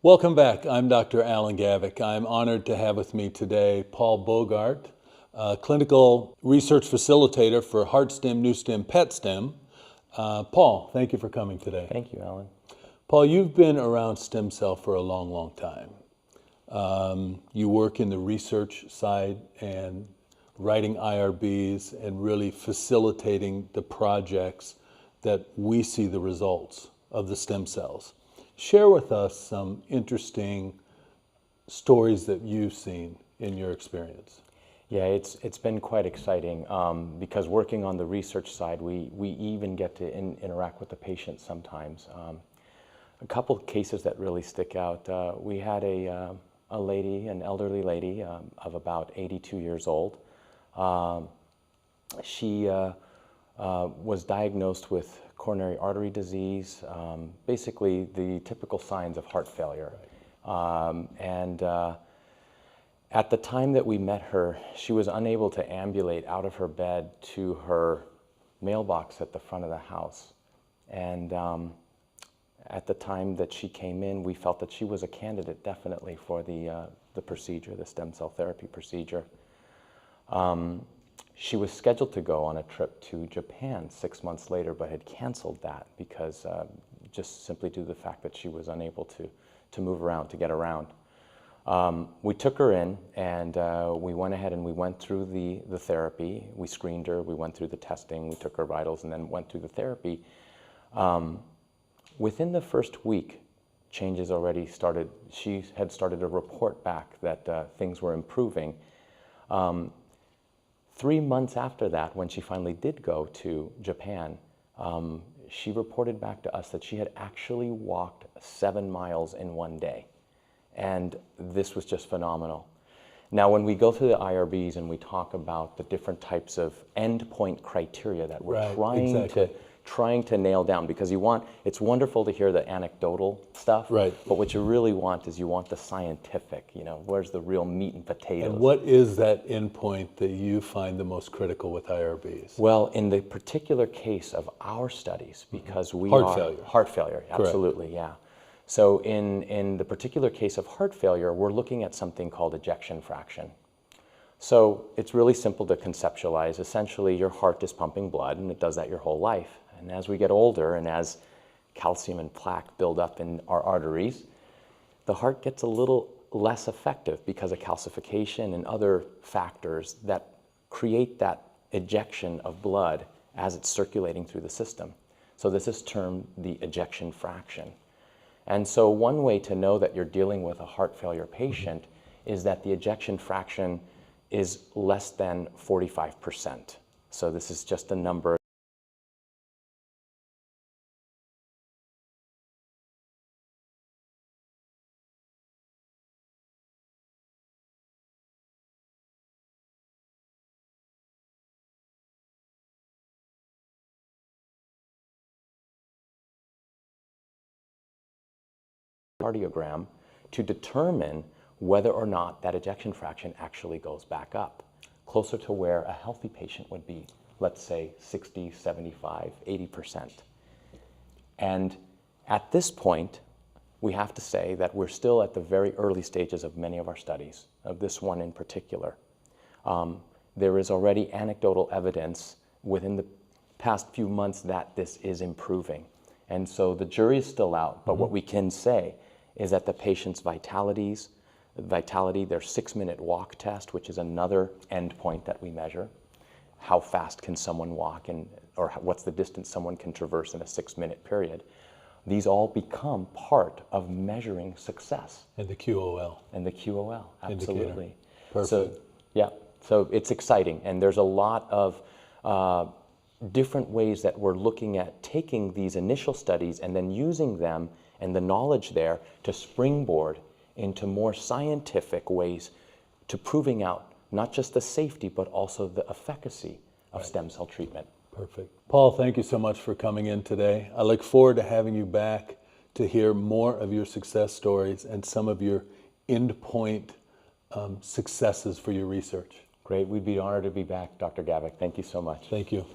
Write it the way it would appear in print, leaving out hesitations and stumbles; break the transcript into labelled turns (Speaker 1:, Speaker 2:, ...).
Speaker 1: Welcome back. I'm Dr. Alan Gaveck. I'm honored to have with me today Paul Bogaardt, clinical research facilitator for Heartstem, NewStem, PetStem. Paul, thank you for coming today.
Speaker 2: Thank you, Alan.
Speaker 1: Paul, you've been around stem cell for a long, long time. You work in the research side and writing IRBs and really facilitating the projects that we see the results of the stem cells. Share with us some interesting stories that you've seen in your experience.
Speaker 2: Yeah, it's been quite exciting because working on the research side, we even get to interact with the patient sometimes. A couple of cases that really stick out. We had a lady, an elderly lady of about 82 years old. She was diagnosed with coronary artery disease, basically the typical signs of heart failure. At the time that we met her, she was unable to ambulate out of her bed to her mailbox at the front of the house. And at the time that she came in, we felt that she was a candidate definitely for the procedure, the stem cell therapy procedure. She was scheduled to go on a trip to Japan 6 months later, but had canceled that because just simply due to the fact that she was unable to move around, to get around. We took her in and we went ahead and we went through the therapy. We screened her, we went through the testing, we took her vitals and then went through the therapy. Within the first week, changes already started. She had started to report back that things were improving. 3 months after that, when she finally did go to Japan, she reported back to us that she had actually walked 7 miles in one day. And this was just phenomenal. Now, when we go through the IRBs and we talk about the different types of endpoint criteria that we're trying to nail down, because it's wonderful to hear the anecdotal stuff,
Speaker 1: right,
Speaker 2: but what you really want is you want the scientific, where's the real meat and potatoes.
Speaker 1: And what is that endpoint that you find the most critical with IRBs?
Speaker 2: Well, in the particular case of our studies, because we
Speaker 1: Heart
Speaker 2: failure, absolutely. Correct. Yeah. So in the particular case of heart failure, we're looking at something called ejection fraction. So it's really simple to conceptualize. Essentially, your heart is pumping blood, and it does that your whole life. And as we get older, and as calcium and plaque build up in our arteries, the heart gets a little less effective because of calcification and other factors that create that ejection of blood as it's circulating through the system. So this is termed the ejection fraction. And so one way to know that you're dealing with a heart failure patient is that the ejection fraction is less than 45%. So this is just a number. Cardiogram to determine whether or not that ejection fraction actually goes back up, closer to where a healthy patient would be, let's say 60, 75, 80%. And at this point, we have to say that we're still at the very early stages of many of our studies, of this one in particular. There is already anecdotal evidence within the past few months that this is improving. And so the jury is still out, but what we can say is that the patient's vitality, their 6-minute walk test, which is another endpoint that we measure, how fast can someone walk or what's the distance someone can traverse in a 6-minute period. These all become part of measuring success.
Speaker 1: And the QOL.
Speaker 2: And the QOL, absolutely.
Speaker 1: Indicator. Perfect.
Speaker 2: So, yeah, so it's exciting, and there's a lot of different ways that we're looking at taking these initial studies and then using them and the knowledge there to springboard into more scientific ways to proving out not just the safety, but also the efficacy of stem cell treatment.
Speaker 1: Perfect. Paul, thank you so much for coming in today. I look forward to having you back to hear more of your success stories and some of your endpoint successes for your research.
Speaker 2: Great. We'd be honored to be back, Dr. Gaveck. Thank you so much.
Speaker 1: Thank you.